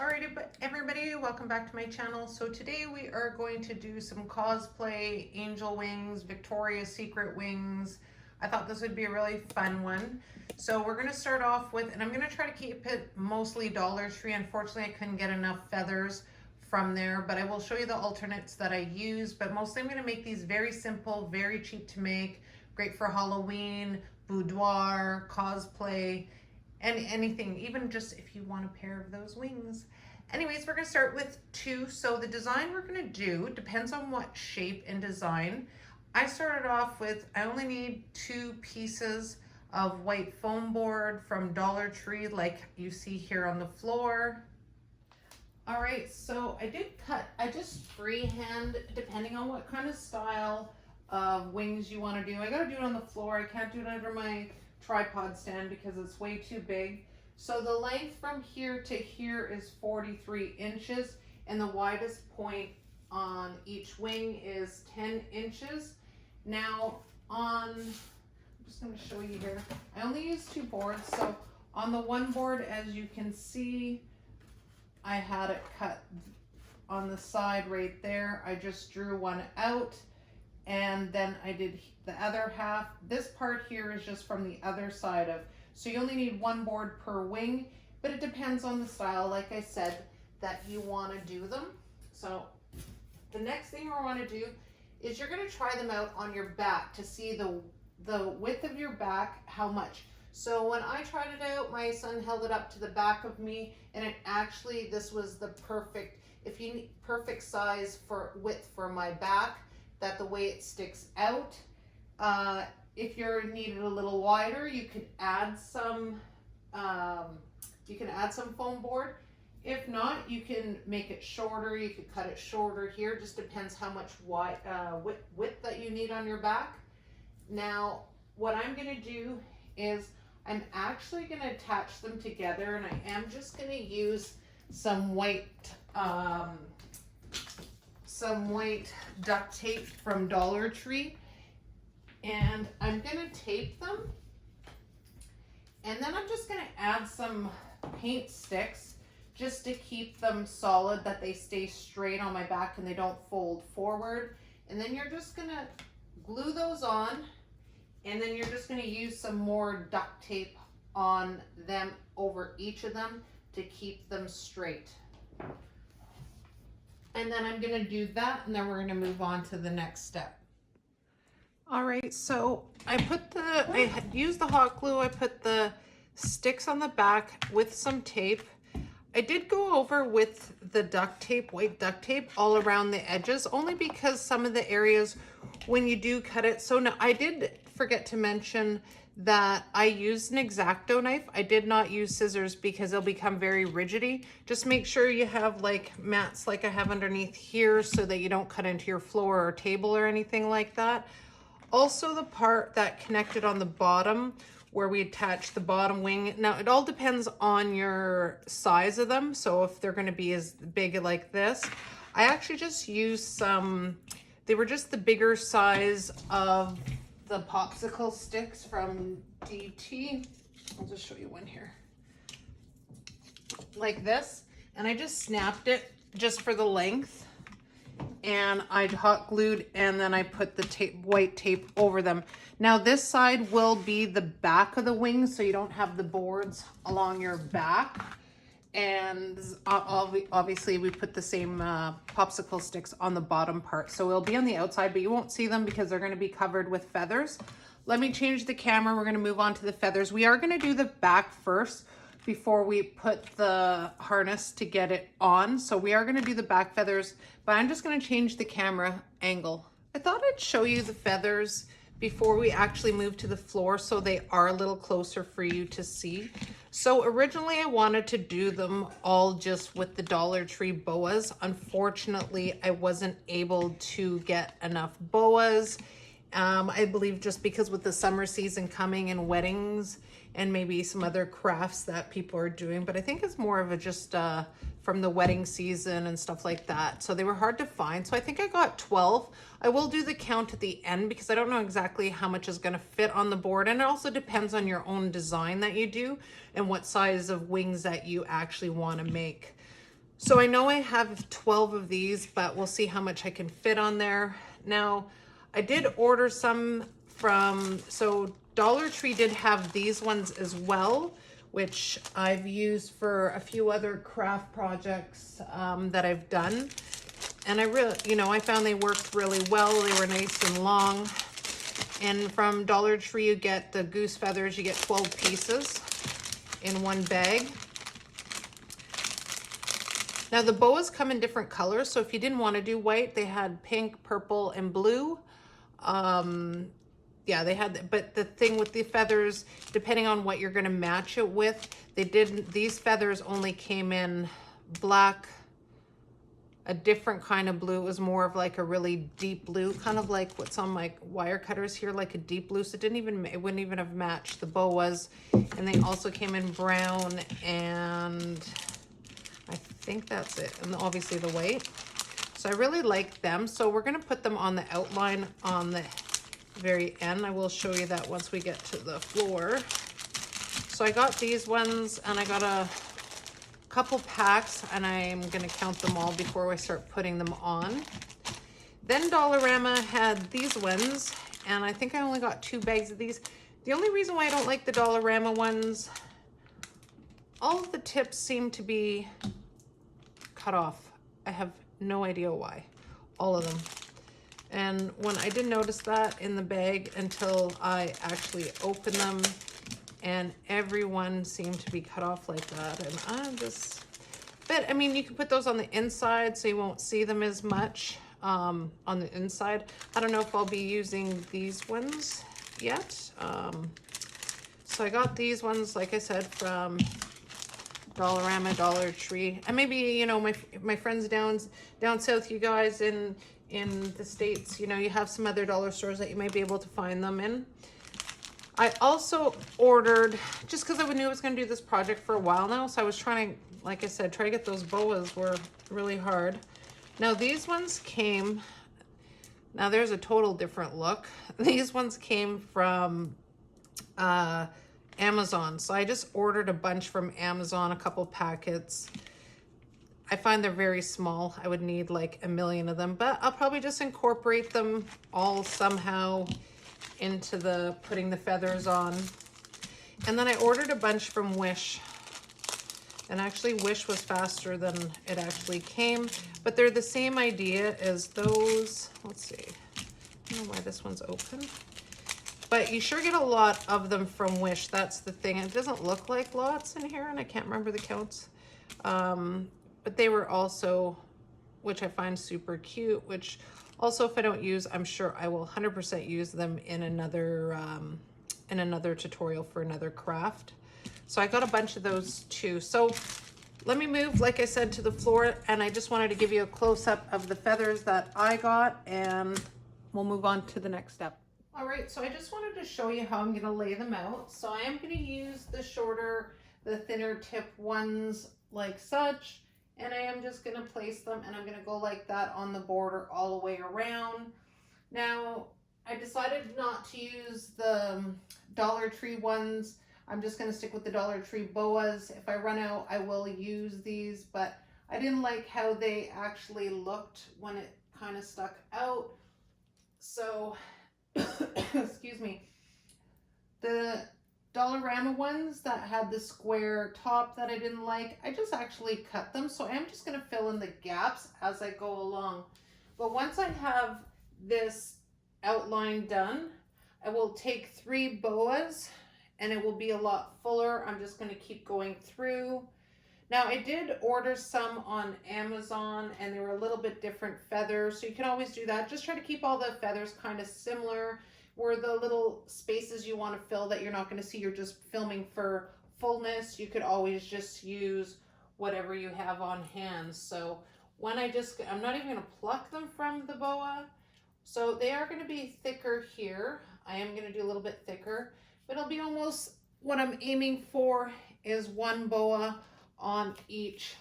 Alrighty, but everybody, welcome back to my channel. So today we are going to do some cosplay, angel wings, Victoria's Secret wings. I thought this would be a really fun one. So we're going to start off with, and I'm going to try to keep it mostly Dollar Tree. Unfortunately, I couldn't get enough feathers from there, but I will show you the alternates that I use. But mostly I'm going to make these very simple, very cheap to make, great for Halloween, boudoir, cosplay, and anything, even just if you want a pair of those wings. Anyways, we're gonna start with two. So the design we're gonna do depends on what shape and design. I started off with, I only need 2 pieces of white foam board from Dollar Tree, like you see here on the floor. All right, so I just freehand, depending on what kind of style of wings you wanna do. I gotta do it on the floor. I can't do it under my tripod stand because it's way too big. So the length from here to here is 43 inches and the widest point on each wing is 10 inches. Now I'm just going to show you here. I only use 2 boards. So on the one board, as you can see, I had it cut on the side right there. I just drew one out. And then I did the other half. This part here is just from the other side of, so you only need 1 board per wing, but it depends on the style, like I said, that you want to do them. So the next thing we want to do is you're going to try them out on your back to see the width of your back, how much. So when I tried it out, my son held it up to the back of me, and it actually, this was the perfect, if you need perfect size for width for my back, that the way it sticks out. If you're needed a little wider, you could add some foam board. If not, you can make it shorter. You could cut it shorter here. Just depends how much width that you need on your back. Now, what I'm going to do is I'm actually going to attach them together, and I am just going to use some white duct tape from Dollar Tree, and I'm gonna tape them, and then I'm just gonna add some paint sticks just to keep them solid, that they stay straight on my back and they don't fold forward. And then you're just gonna glue those on, and then you're just gonna use some more duct tape on them over each of them to keep them straight. And then I'm gonna do that, and then we're gonna move on to the next step. All right, so I had used the hot glue. I put the sticks on the back with some tape. I did go over with the duct tape, white duct tape, all around the edges, only because some of the areas when you do cut it. So now I did forget to mention that I used an X-Acto knife. I did not use scissors because they'll become very rigidy. Just make sure you have like mats like I have underneath here so that you don't cut into your floor or table or anything like that. Also, the part that connected on the bottom where we attach the bottom wing. Now it all depends on your size of them. So if they're going to be as big like this, I actually just used some, they were just the bigger size of the popsicle sticks from DT. I'll just show you one here. Like this. And I just snapped it just for the length. And I hot glued, and then I put the white tape over them. Now this side will be the back of the wings, so you don't have the boards along your back. And obviously we put the same popsicle sticks on the bottom part. So it'll be on the outside, but you won't see them because they're gonna be covered with feathers. Let me change the camera. We're gonna move on to the feathers. We are gonna do the back first before we put the harness to get it on. So we are gonna do the back feathers, but I'm just gonna change the camera angle. I thought I'd show you the feathers before we actually move to the floor so they are a little closer for you to see. So originally I wanted to do them all just with the Dollar Tree boas. Unfortunately, I wasn't able to get enough boas. I believe just because with the summer season coming and weddings and maybe some other crafts that people are doing, but I think it's more of a just from the wedding season and stuff like that. So they were hard to find. So I think I got 12. I will do the count at the end because I don't know exactly how much is going to fit on the board. And it also depends on your own design that you do and what size of wings that you actually want to make. So I know I have 12 of these, but we'll see how much I can fit on there. Now, I did order some from, so Dollar Tree did have these ones as well, which I've used for a few other craft projects that I've done. And I really, I found they worked really well. They were nice and long. And from Dollar Tree, you get the goose feathers. You get 12 pieces in one bag. Now the boas come in different colors, so if you didn't want to do white, they had pink, purple, and blue. Yeah, they had, but the thing with the feathers, depending on what you're going to match it with, these feathers only came in black, a different kind of blue. It was more of like a really deep blue, kind of like what's on my wire cutters here, like a deep blue. So it wouldn't even have matched the boas. And they also came in brown, and I think that's it. And obviously the white. So I really like them. So we're going to put them on the outline on the very end. I will show you that once we get to the floor. So I got these ones, and I got a couple packs, and I'm going to count them all before I start putting them on. Then Dollarama had these ones, and I think I only got 2 bags of these. The only reason why I don't like the Dollarama ones, all of the tips seem to be cut off. I have no idea why. All of them. And when I didn't notice that in the bag until I actually opened them, and everyone seemed to be cut off like that. And I'm just, but I mean, you can put those on the inside so you won't see them as much on the inside. I don't know if I'll be using these ones yet. So I got these ones, like I said, from Dollarama, Dollar Tree, and maybe, my friends down south, you guys in the States, you have some other dollar stores that you might be able to find them in. I also ordered, just because I knew I was going to do this project for a while now, so I was trying to, like I said, try to get those boas were really hard. Now these ones came, now there's a total different look. These ones came from Amazon. So I just ordered a bunch from Amazon, a couple packets. I find they're very small. I would need like 1 million of them, but I'll probably just incorporate them all somehow into putting the feathers on. And then I ordered a bunch from Wish. And actually Wish was faster than it actually came, but they're the same idea as those. Let's see. I don't know why this one's open. But you sure get a lot of them from Wish. That's the thing. It doesn't look like lots in here, and I can't remember the counts. But they were also, which I find super cute, which also if I don't use, I'm sure I will 100% use them in another tutorial for another craft. So I got a bunch of those too. So let me move, like I said, to the floor, and I just wanted to give you a close-up of the feathers that I got, and we'll move on to the next step. All right, so I just wanted to show you how I'm gonna lay them out. So I am gonna use the thinner tip ones like such, and I am just gonna place them, and I'm gonna go like that on the border all the way around. Now, I decided not to use the Dollar Tree ones. I'm just gonna stick with the Dollar Tree boas. If I run out, I will use these, but I didn't like how they actually looked when it kind of stuck out. So, excuse me, the Dollarama ones that had the square top that I didn't like, I just actually cut them. So I'm just going to fill in the gaps as I go along. But once I have this outline done, I will take 3 boas, and it will be a lot fuller. I'm just going to keep going through. Now I did order some on Amazon, and they were a little bit different feathers, so you can always do that. Just try to keep all the feathers kind of similar, where the little spaces you want to fill that you're not going to see, you're just filming for fullness. You could always just use whatever you have on hand. So when I'm not even going to pluck them from the boa. So they are going to be thicker here. I am going to do a little bit thicker, but it'll be almost, what I'm aiming for is 1 boa on each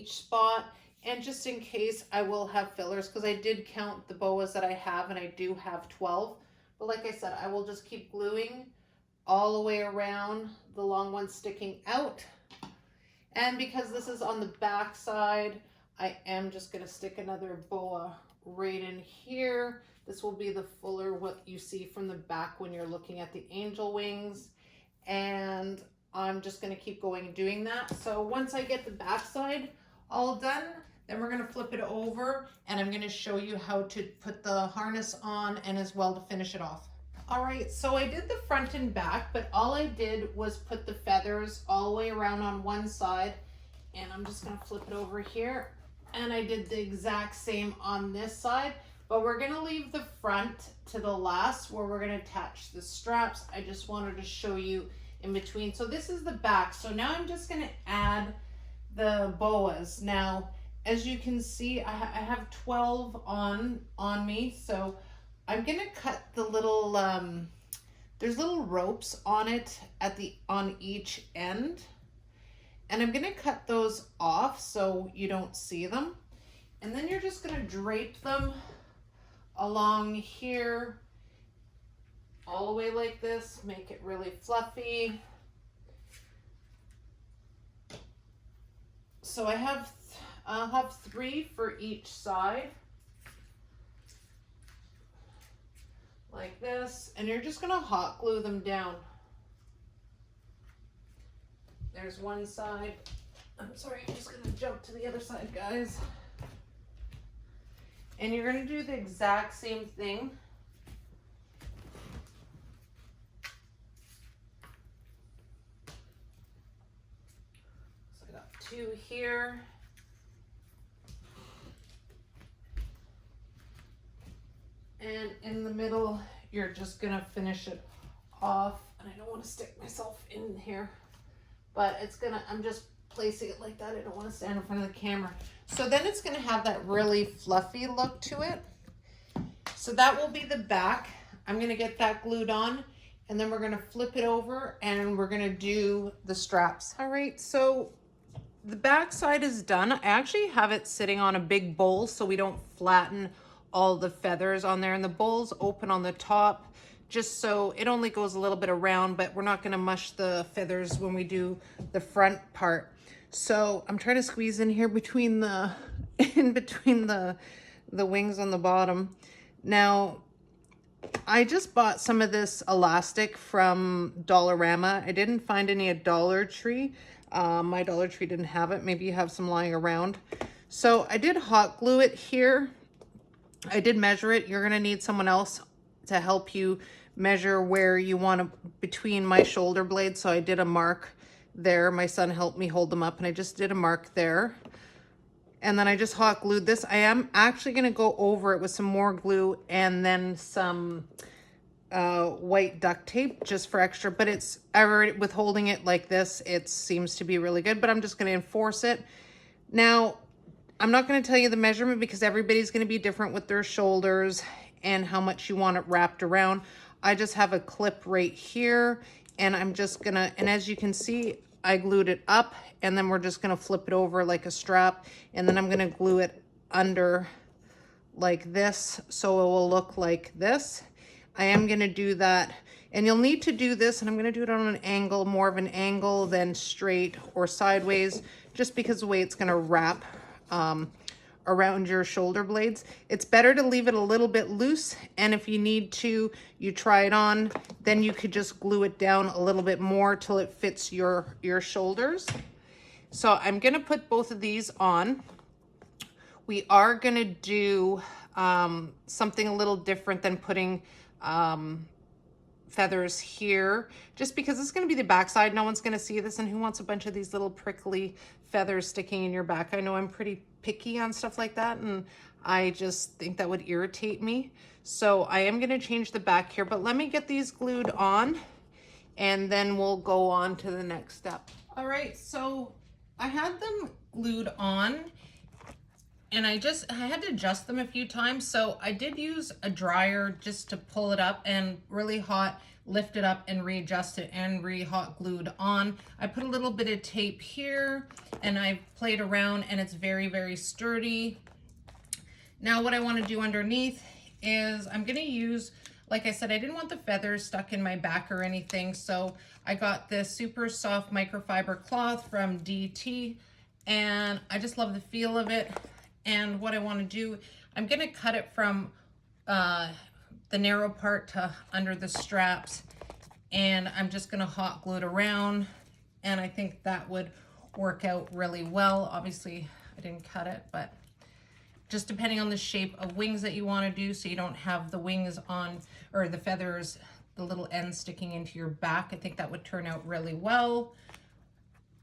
spot. And just in case, I will have fillers, because I did count the boas that I have, and I do have 12. But like I said, I will just keep gluing all the way around, the long ones sticking out. And because this is on the back side, I am just gonna stick another boa right in here. This will be the fuller what you see from the back when you're looking at the angel wings. And I'm just gonna keep going and doing that. So once I get the back side all done, then we're gonna flip it over and I'm gonna show you how to put the harness on and as well to finish it off. All right, so I did the front and back, but all I did was put the feathers all the way around on one side, and I'm just gonna flip it over here. And I did the exact same on this side, but we're gonna leave the front to the last where we're gonna attach the straps. I just wanted to show you in between. So this is the back. So now I'm just gonna add the boas. Now, as you can see, I have 12 on me. So I'm gonna cut the little, there's little ropes on it on each end. And I'm gonna cut those off so you don't see them. And then you're just gonna drape them along here, all the way like this, make it really fluffy. So I'll have 3 for each side. Like this, and you're just gonna hot glue them down. There's one side. I'm sorry, I'm just gonna jump to the other side, guys. And you're gonna do the exact same thing. So I got 2 here. And in the middle, you're just gonna finish it off. And I don't wanna stick myself in here, but I'm just placing it like that. I don't wanna stand in front of the camera. So then it's gonna have that really fluffy look to it. So that will be the back. I'm gonna get that glued on, and then we're gonna flip it over and we're gonna do the straps. All right, so the back side is done. I actually have it sitting on a big bowl so we don't flatten all the feathers on there, and the bowl's open on the top just so it only goes a little bit around, but we're not going to mush the feathers when we do the front part. So I'm trying to squeeze in here between the the wings on the bottom. Now I just bought some of this elastic from Dollarama. I didn't find any at Dollar Tree. My Dollar Tree didn't have it. Maybe you have some lying around. So I did hot glue it here. I did measure it. You're gonna need someone else to help you measure where you want to, between my shoulder blades. So I did a mark there. My son helped me hold them up, and I just did a mark there. And then I just hot glued this. I am actually gonna go over it with some more glue and then some white duct tape just for extra, but it's already, with holding it like this, it seems to be really good, but I'm just gonna enforce it. Now, I'm not going to tell you the measurement because everybody's going to be different with their shoulders and how much you want it wrapped around. I just have a clip right here, and I'm just going to, and as you can see, I glued it up, and then we're just going to flip it over like a strap, and then I'm going to glue it under like this so it will look like this. I am going to do that, and you'll need to do this, and I'm going to do it on an angle, more of an angle than straight or sideways, just because the way it's going to wrap around your shoulder blades. It's better to leave it a little bit loose, and if you need to, you try it on, then you could just glue it down a little bit more till it fits your shoulders. So I'm gonna put both of these on. We are gonna do something a little different than putting feathers here, just because it's going to be the back side. No one's going to see this, and who wants a bunch of these little prickly feathers sticking in your back? I know I'm pretty picky on stuff like that, and I just think that would irritate me. So I am going to change the back here, but let me get these glued on, and then we'll go on to the next step. All right, so I had them glued on, and I had to adjust them a few times. So I did use a dryer just to pull it up, and really hot, lift it up and readjust it, and re-hot glued on. I put a little bit of tape here, and I played around, and it's very, very sturdy. Now what I want to do underneath is I'm going to use Like I said, I didn't want the feathers stuck in my back or anything, so I got this super soft microfiber cloth from DT, and I just love the feel of it. And what I want to do, I'm going to cut it from the narrow part to under the straps, and I'm just going to hot glue it around, and I think that would work out really well. Obviously, I didn't cut it, but just depending on the shape of wings that you want to do, so you don't have the wings on, or the feathers, the little ends sticking into your back. I think that would turn out really well.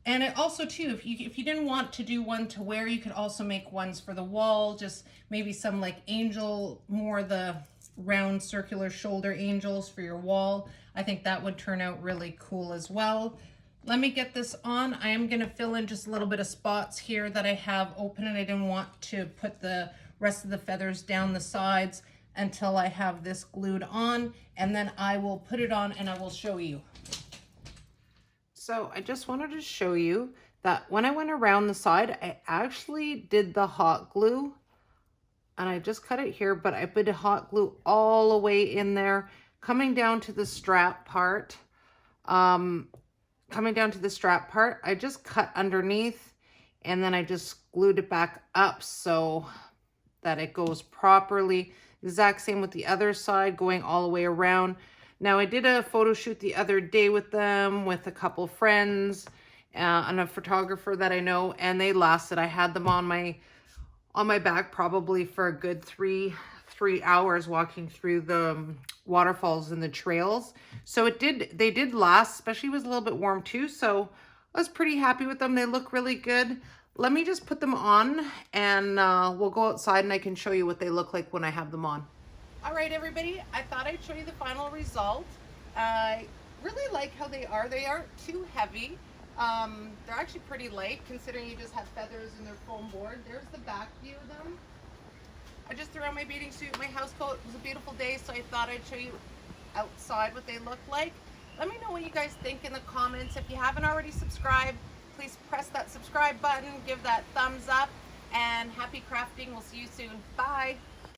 And it also too, if you didn't want to do one to wear, you could also make ones for the wall, just maybe some like angel, more the round circular shoulder angels for your wall. I think that would turn out really cool as well. Let me get this on. I am gonna fill in just a little bit of spots here that I have open, and I didn't want to put the rest of the feathers down the sides until I have this glued on, and then I will put it on and I will show you. So I just wanted to show you that when I went around the side, I actually did the hot glue, and I just cut it here, but I put the hot glue all the way in there, coming down to the strap part. Coming down to the strap part, I just cut underneath, and then I just glued it back up so that it goes properly. Exact same with the other side, going all the way around. Now, I did a photo shoot the other day with them, with a couple friends and a photographer that I know, and they lasted. I had them on my back probably for a good three hours walking through the waterfalls and the trails. So they did last, especially it was a little bit warm too. So I was pretty happy with them. They look really good. Let me just put them on, and we'll go outside and I can show you what they look like when I have them on. All right, everybody, I thought I'd show you the final result. I really like how they are. They aren't too heavy. They're actually pretty light considering you just have feathers in their foam board. There's the back view of them. I just threw on my bathing suit, my house coat. It was a beautiful day, so I thought I'd show you outside what they look like. Let me know what you guys think in the comments. If you haven't already subscribed, please press that subscribe button, give that thumbs up, and happy crafting. We'll see you soon. Bye.